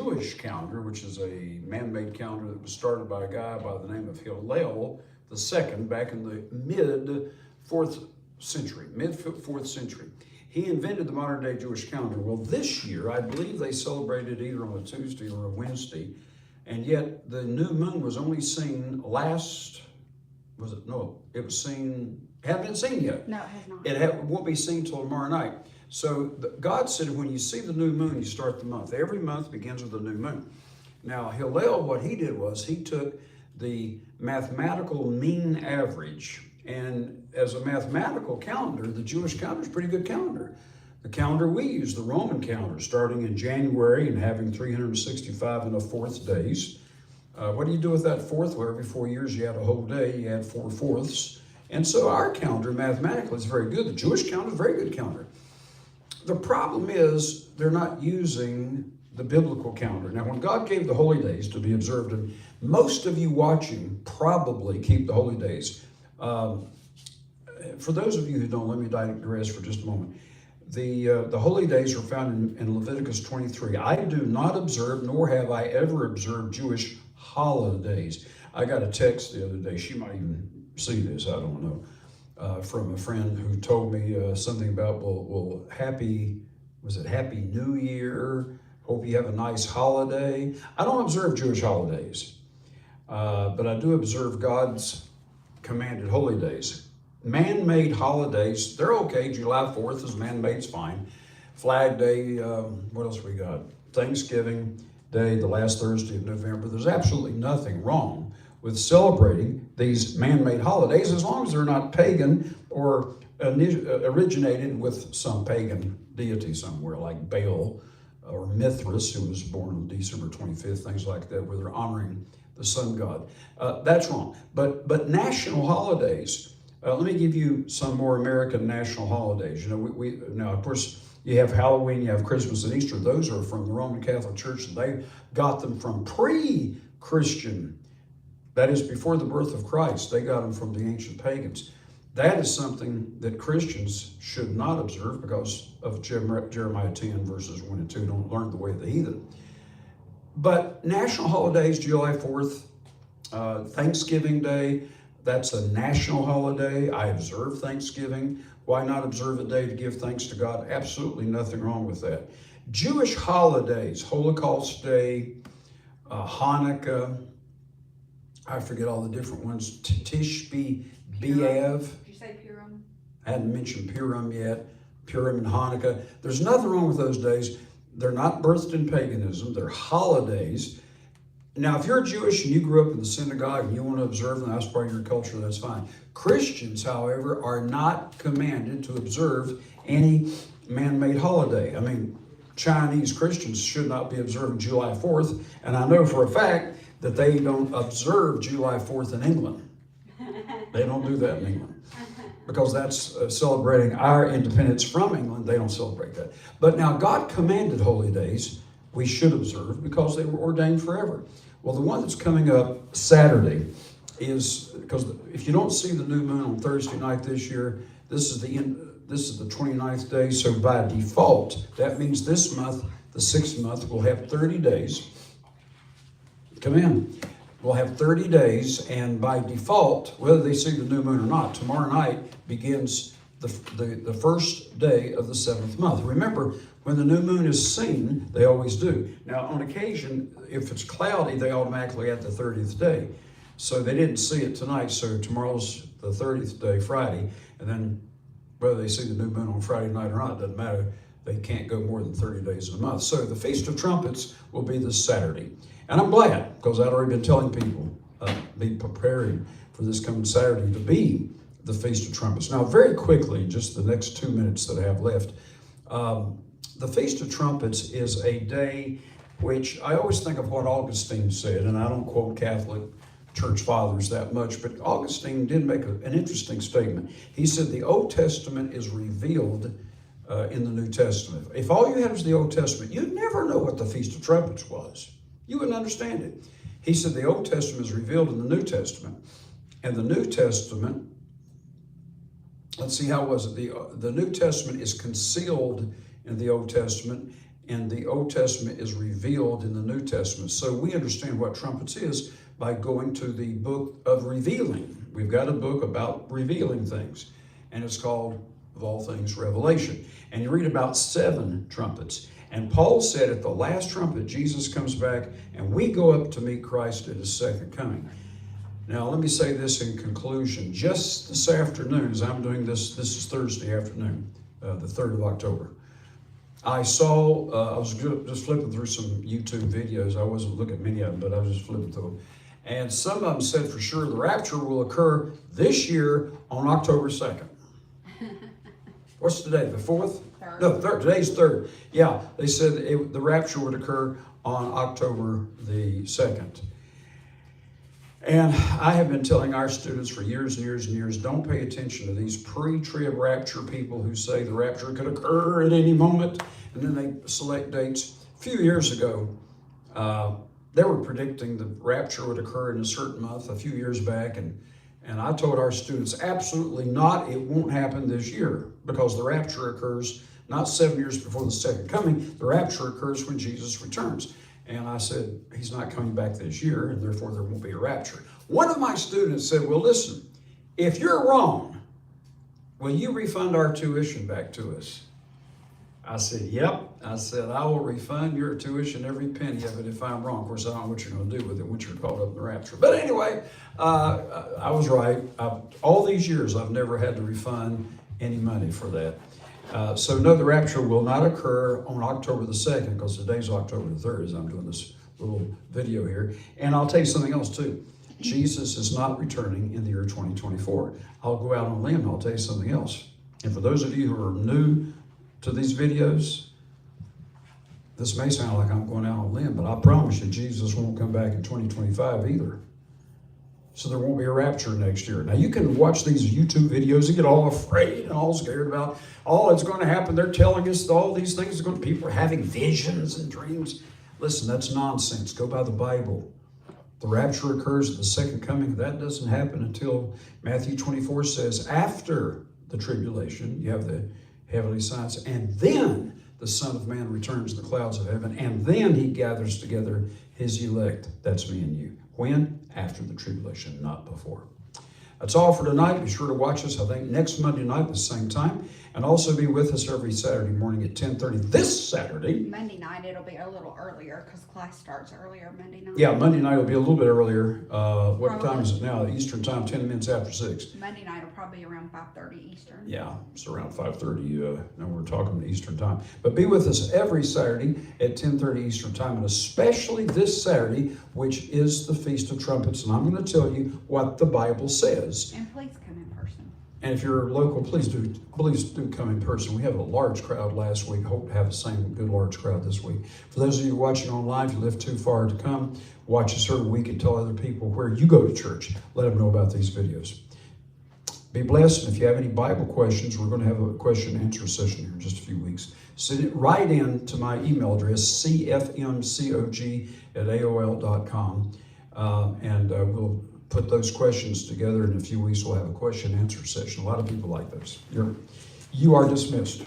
Jewish calendar, which is a man-made calendar that was started by a guy by the name of Hillel II back in the mid-4th century. He invented the modern-day Jewish calendar. Well, this year, I believe they celebrated either on a Tuesday or a Wednesday, and yet the new moon was only seen last, was it? No, it was seen, hadn't been seen yet. No, it has not. It won't be seen till tomorrow night. So God said, when you see the new moon, you start the month. Every month begins with a new moon. Now, Hillel, what he did was he took the mathematical mean average, and as a mathematical calendar, the Jewish calendar is a pretty good calendar. The calendar we use, the Roman calendar, starting in January and having 365 and a fourth days. What do you do with that fourth? Well, every 4 years you add a whole day, you add 4 fourths. And so our calendar mathematically is very good. The Jewish calendar is a very good calendar. The problem is they're not using the biblical calendar. Now, when God gave the holy days to be observed, and most of you watching probably keep the holy days. For those of you who don't, let me digress for just a moment. The holy days are found in Leviticus 23. I do not observe, nor have I ever observed Jewish holidays. I got a text the other day. She might even see this, I don't know. From a friend who told me something about, well, happy New Year, hope you have a nice holiday. I don't observe Jewish holidays, but I do observe God's commanded holy days. Man-made holidays, they're okay. July 4th is man-made, it's fine. Flag Day, what else we got? Thanksgiving Day, the last Thursday of November. There's absolutely nothing wrong with celebrating these man-made holidays as long as they're not pagan or originated with some pagan deity somewhere like Baal or Mithras, who was born on December 25th, things like that, where they're honoring the sun god. That's wrong. But national holidays, let me give you some more American national holidays. You know, now, of course, you have Halloween, you have Christmas and Easter. Those are from the Roman Catholic Church, and they got them from pre-Christian. That is, before the birth of Christ. They got them from the ancient pagans. That is something that Christians should not observe because of Jeremiah 10, verses 1 and 2. Don't learn the way of the heathen. But national holidays, July 4th, Thanksgiving Day, that's a national holiday. I observe Thanksgiving. Why not observe a day to give thanks to God? Absolutely nothing wrong with that. Jewish holidays, Holocaust Day, Hanukkah, I forget all the different ones. Tishbe B'Av. Did you say Purim? I hadn't mentioned Purim yet. Purim and Hanukkah. There's nothing wrong with those days. They're not birthed in paganism. They're holidays. Now, if you're Jewish and you grew up in the synagogue and you want to observe them, that's part of your culture, that's fine. Christians, however, are not commanded to observe any man-made holiday. I mean, Chinese Christians should not be observing July 4th, and I know for a fact that they don't observe July 4th in England. They don't do that in England because that's celebrating our independence from England. They don't celebrate that. But now God commanded holy days we should observe because they were ordained forever. Well, the one that's coming up Saturday is, because if you don't see the new moon on Thursday night this year, this is the 29th day. So by default, that means this month, the 6th month, will have 30 days. Come in. We'll have 30 days, and by default, whether they see the new moon or not, tomorrow night begins the first day of the 7th month. Remember, when the new moon is seen, they always do. Now, on occasion, if it's cloudy, they automatically add the 30th day. So they didn't see it tonight, so tomorrow's the 30th day, Friday, and then whether they see the new moon on Friday night or not, doesn't matter. They can't go more than 30 days in a month. So the Feast of Trumpets will be this Saturday. And I'm glad, because I'd already been telling people, be preparing for this coming Saturday to be the Feast of Trumpets. Now, very quickly, just the next 2 minutes that I have left, the Feast of Trumpets is a day which I always think of what Augustine said, and I don't quote Catholic church fathers that much, but Augustine did make an interesting statement. He said the Old Testament is revealed in the New Testament. If all you had was the Old Testament, you'd never know what the Feast of Trumpets was. You wouldn't understand it. He said the Old Testament is revealed in the New Testament. And the New Testament, let's see, how was it? The New Testament is concealed in the Old Testament, in the Old Testament is revealed in the New Testament. So we understand what trumpets is by going to the book of revealing. We've got a book about revealing things, and it's called, of all things, Revelation. And you read about 7 trumpets. And Paul said at the last trumpet, Jesus comes back, and we go up to meet Christ at his second coming. Now, let me say this in conclusion. Just this afternoon, as I'm doing this is Thursday afternoon, the 3rd of October. I saw, I was just flipping through some YouTube videos. I wasn't looking at many of them, but I was just flipping through them. And some of them said for sure the rapture will occur this year on October 2nd. What's today, the 4th? Third. No, 3rd. Today's 3rd. Yeah, they said the rapture would occur on October the 2nd. And I have been telling our students for years and years and years, don't pay attention to these pre-trib rapture people who say the rapture could occur at any moment, and then they select dates. A few years ago, they were predicting the rapture would occur in a certain month a few years back, and I told our students, absolutely not, it won't happen this year, because the rapture occurs not 7 years before the second coming, the rapture occurs when Jesus returns. And I said, he's not coming back this year, and therefore there won't be a rapture. One of my students said, well, listen, if you're wrong, will you refund our tuition back to us? I said, yep. I said, I will refund your tuition, every penny of it, if I'm wrong. Of course, I don't know what you're going to do with it once you're caught up in the rapture. But anyway, I was right. All these years, I've never had to refund any money for that. So no, the rapture will not occur on October the 2nd, because today's October the 3rd as I'm doing this little video here. And I'll tell you something else too. Jesus is not returning in the year 2024. I'll go out on a limb and I'll tell you something else. And for those of you who are new to these videos, this may sound like I'm going out on a limb, but I promise you Jesus won't come back in 2025 either. So there won't be a rapture next year. Now you can watch these YouTube videos and get all afraid and all scared about, oh, it's going to happen. They're telling us all these things are going to, people are having visions and dreams. Listen, that's nonsense. Go by the Bible. The rapture occurs at the second coming. That doesn't happen until Matthew 24 says after the tribulation, you have the heavenly signs, and then the Son of Man returns in the clouds of heaven, and then he gathers together his elect. That's me and you. When? After the tribulation, not before. That's all for tonight. Be sure to watch us, I think, next Monday night at the same time. And also be with us every Saturday morning at 10:30. This Saturday. Monday night, it'll be a little earlier because class starts earlier Monday night. Yeah, Monday night will be a little bit earlier. What time is it now? Eastern time, 10 minutes after 6. Monday night will probably be around 5:30 Eastern. Yeah, it's around 5:30. Now we're talking Eastern time. But be with us every Saturday at 10:30 Eastern time, and especially this Saturday, which is the Feast of Trumpets. And I'm going to tell you what the Bible says. And please come in person. And if you're local, please do come in person. We had a large crowd last week. Hope to have the same good large crowd this week. For those of you watching online, if you live too far to come, watch us every week and tell other people where you go to church. Let them know about these videos. Be blessed. And if you have any Bible questions, we're going to have a question and answer session here in just a few weeks. Send it right in to my email address, cfmcog@aol.com, and we'll put those questions together. In a few weeks, we'll have a question and answer session. A lot of people like those. You are dismissed.